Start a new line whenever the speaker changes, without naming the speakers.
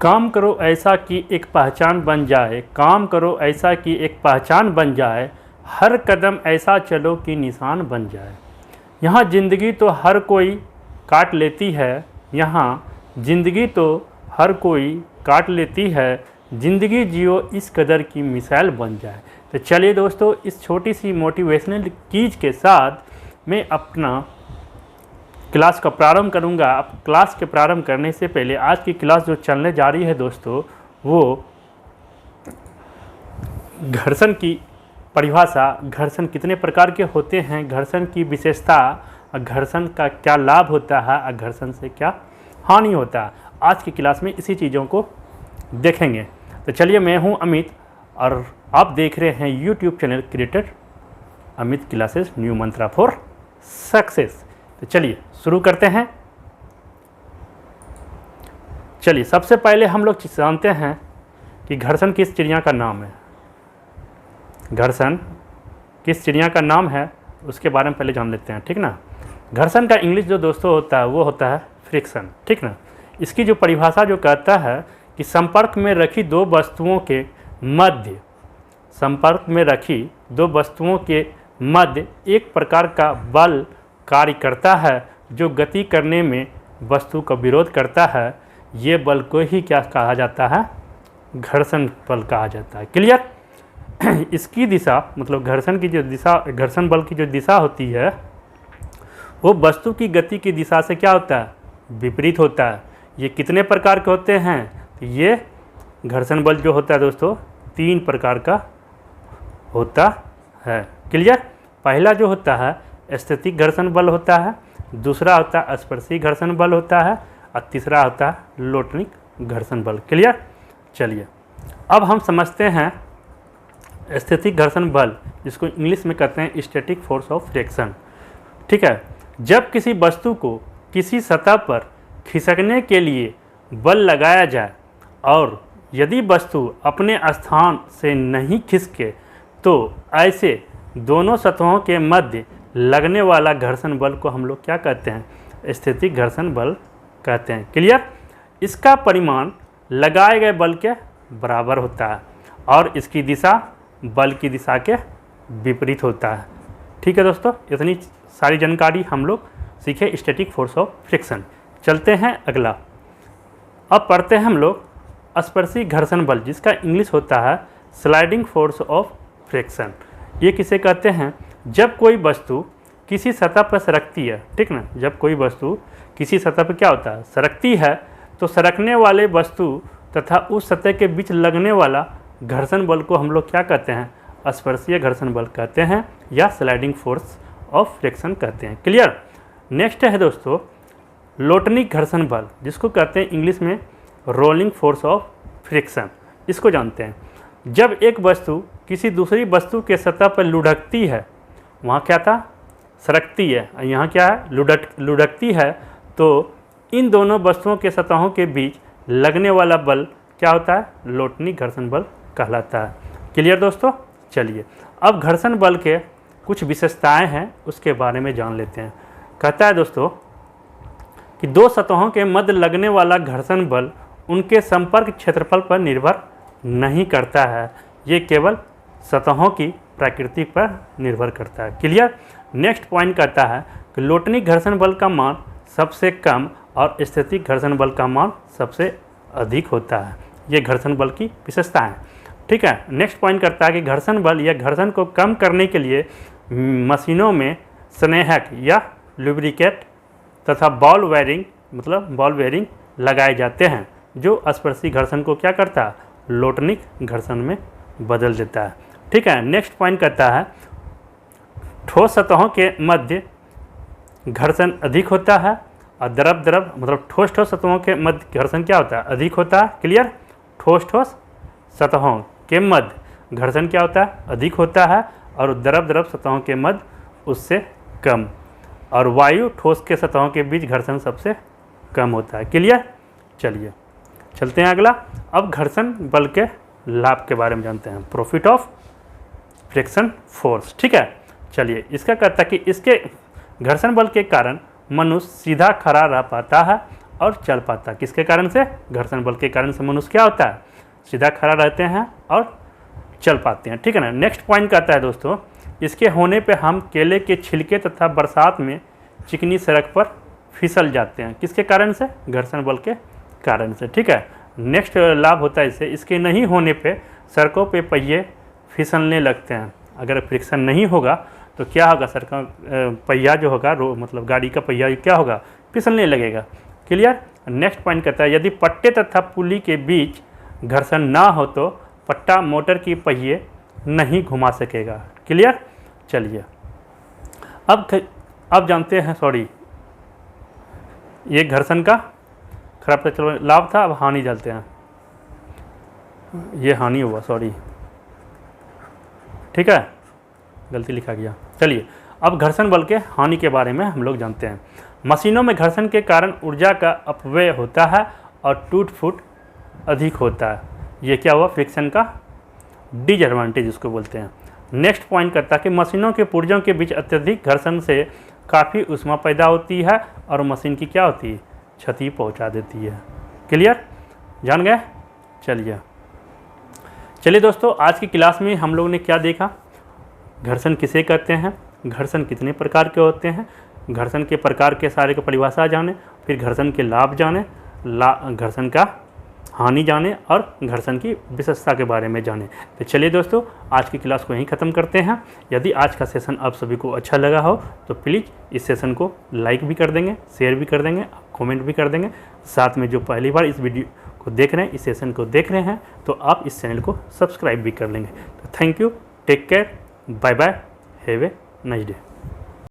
काम करो ऐसा कि एक पहचान बन जाए, काम करो ऐसा कि एक पहचान बन जाए, हर कदम ऐसा चलो कि निशान बन जाए। यहाँ ज़िंदगी तो हर कोई काट लेती है, यहाँ ज़िंदगी तो हर कोई काट लेती है, ज़िंदगी जियो इस कदर की मिसाल बन जाए। तो चलिए दोस्तों, इस छोटी सी मोटिवेशनल चीज़ के साथ मैं अपना क्लास का प्रारंभ करूंगा। अब क्लास के प्रारंभ करने से पहले आज की क्लास जो चलने जा रही है दोस्तों, वो घर्षण की परिभाषा, घर्षण कितने प्रकार के होते हैं, घर्षण की विशेषता, घर्षण का क्या लाभ होता है, घर्षण से क्या हानि होता है, आज की क्लास में इसी चीज़ों को देखेंगे। तो चलिए, मैं हूं अमित और आप देख रहे हैं YouTube channel creator Amit classes new Mantra for success. तो चलिए शुरू करते हैं। चलिए, सबसे पहले हम लोग जानते हैं कि घर्षण किस चिड़िया का नाम है। घर्षण किस चिड़िया का नाम है उसके बारे में पहले जान लेते हैं, ठीक ना। घर्षण का इंग्लिश जो दोस्तों होता है वो होता है फ्रिक्शन, ठीक ना। इसकी जो परिभाषा जो कहता है कि संपर्क में रखी दो वस्तुओं के मध्य, संपर्क में रखी दो वस्तुओं के मध्य एक प्रकार का बल कार्य करता है जो गति करने में वस्तु का विरोध करता है। ये बल को ही क्या कहा जाता है, घर्षण बल कहा जाता है। क्लियर। इसकी दिशा मतलब घर्षण की जो दिशा, घर्षण बल की जो दिशा होती है वो वस्तु की गति की दिशा से क्या होता है, विपरीत होता है। ये कितने प्रकार के होते हैं, तो ये घर्षण बल जो होता है दोस्तों 3 प्रकार का होता है। क्लियर। पहला जो होता है स्थैतिक घर्षण बल होता है, दूसरा होता है स्पर्शी घर्षण बल होता है और तीसरा होता है लोटनिक घर्षण बल। क्लियर। चलिए, अब हम समझते हैं स्थैतिक घर्षण बल, जिसको इंग्लिश में कहते हैं स्टैटिक फोर्स ऑफ फ्रिक्शन। ठीक है। जब किसी वस्तु को किसी सतह पर खिसकने के लिए बल लगाया जाए और यदि वस्तु अपने स्थान से नहीं खिसके तो ऐसे दोनों सतहों के मध्य लगने वाला घर्षण बल को हम लोग क्या कहते हैं, स्थैतिक घर्षण बल कहते हैं। क्लियर। इसका परिमाण लगाए गए बल के बराबर होता है और इसकी दिशा बल की दिशा के विपरीत होता है। ठीक है दोस्तों, इतनी सारी जानकारी हम लोग सीखे स्टैटिक फोर्स ऑफ फ्रिक्शन। चलते हैं अगला। अब पढ़ते हैं हम लोग स्पर्शी घर्षण बल, जिसका इंग्लिश होता है स्लाइडिंग फोर्स ऑफ फ्रिक्शन। ये किसे कहते हैं, जब कोई वस्तु किसी सतह पर सरकती है, ठीक ना, जब कोई वस्तु किसी सतह पर क्या होता है, सरकती है, तो सरकने वाले वस्तु तथा उस सतह के बीच लगने वाला घर्षण बल को हम लोग क्या कहते हैं, स्पर्शीय घर्षण बल कहते हैं या स्लाइडिंग फोर्स ऑफ फ्रिक्शन कहते हैं। क्लियर। नेक्स्ट है दोस्तों लोटनिक घर्षण बल, जिसको कहते हैं इंग्लिश में रोलिंग फोर्स ऑफ फ्रिक्शन। इसको जानते हैं, जब एक वस्तु किसी दूसरी वस्तु के सतह पर लुढ़कती है, वहाँ क्या था, सरकती है, यहाँ क्या है, लुढ़कती है, तो इन दोनों वस्तुओं के सतहों के बीच लगने वाला बल क्या होता है, लोटनिक घर्षण बल कहलाता है। क्लियर दोस्तों। चलिए, अब घर्षण बल के कुछ विशेषताएं हैं, उसके बारे में जान लेते हैं। कहता है दोस्तों कि दो सतहों के मध्य लगने वाला घर्षण बल उनके संपर्क क्षेत्रफल पर निर्भर नहीं करता है, ये केवल सतहों की प्रकृति पर निर्भर करता है। क्लियर। नेक्स्ट पॉइंट कहता है कि लोटनिक घर्षण बल का मान सबसे कम और स्थैतिक घर्षण बल का मान सबसे अधिक होता है। ये घर्षण बल की विशेषता है। ठीक है। नेक्स्ट पॉइंट करता है कि घर्षण बल या घर्षण को कम करने के लिए मशीनों में स्नेहक या लुब्रिकेट तथा बॉल वेयरिंग मतलब बॉल वेयरिंग लगाए जाते हैं, जो स्पर्शी घर्षण को क्या करता है, लोटनिक घर्षण में बदल देता है। ठीक है। नेक्स्ट पॉइंट कहता है ठोस सतहों के मध्य घर्षण अधिक होता है और द्रव मतलब ठोस सतहों के मध्य घर्षण क्या होता है, अधिक होता है। क्लियर। ठोस सतहों के मध्य घर्षण क्या होता है, अधिक होता है और द्रव सतहों के मध्य उससे कम, और वायु ठोस के सतहों के बीच घर्षण सबसे कम होता है। क्लियर। चलिए चलते हैं अगला। अब घर्षण बल के लाभ के बारे में जानते हैं, प्रॉफिट ऑफ फ्रिक्शन फोर्स। ठीक है। चलिए, इसका कहता है कि इसके घर्षण बल के कारण मनुष्य सीधा खड़ा रह पाता है और चल पाता है। किसके कारण से? घर्षण बल के कारण से मनुष्य क्या होता है? सीधा खड़ा रहते हैं और चल पाते हैं। ठीक है ना। नेक्स्ट पॉइंट कहता है दोस्तों, इसके होने पे हम केले के छिलके तथा बरसात में चिकनी सड़क पर फिसल जाते हैं। किसके कारण से? घर्षण बल के कारण से। ठीक है। नेक्स्ट लाभ होता है इसके नहीं होने पे सड़कों पे पहिए फिसलने लगते हैं। अगर फ्रिक्शन नहीं होगा तो क्या होगा? सड़कों पहिया जो होगा मतलब गाड़ी का पहिया क्या होगा? फिसलने लगेगा। क्लियर। नेक्स्ट पॉइंट कहता है, यदि पट्टे तथा पुली के बीच घर्षण ना हो तो पट्टा मोटर की पहिए नहीं घुमा सकेगा। क्लियर। चलिए अब जानते हैं, सॉरी ये घर्षण का खराब था, चलो लाभ था। अब हानि जानते हैं। ये हानि हुआ, सॉरी, ठीक है, गलती लिखा गया। चलिए अब घर्षण बल के हानि के बारे में हम लोग जानते हैं। मशीनों में घर्षण के कारण ऊर्जा का अपव्यय होता है और टूट फूट अधिक होता है। ये क्या हुआ? फ्रिक्शन का डिसएडवांटेज इसको बोलते हैं। नेक्स्ट पॉइंट करता है कि मशीनों के पुर्जों के बीच अत्यधिक घर्षण से काफ़ी ऊष्मा पैदा होती है और मशीन की क्या होती है? क्षति पहुंचा देती है। क्लियर, जान गए? चलिए दोस्तों, आज की क्लास में हम लोग ने क्या देखा? घर्षण किसे कहते हैं, घर्षण कितने प्रकार के होते हैं, घर्षण के प्रकार के सारे की परिभाषा जाने, फिर घर्षण के लाभ जाने, घर्षण का हानि जाने और घर्षण की विशेषता के बारे में जाने। तो चलिए दोस्तों, आज की क्लास को यहीं ख़त्म करते हैं। यदि आज का सेशन आप सभी को अच्छा लगा हो तो प्लीज़ इस सेशन को लाइक भी कर देंगे, शेयर भी कर देंगे, कमेंट भी कर देंगे। साथ में जो पहली बार इस वीडियो को देख रहे हैं, इस सेशन को देख रहे हैं, तो आप इस चैनल को सब्सक्राइब भी कर लेंगे। तो thank you, take care, bye bye, have a nice day.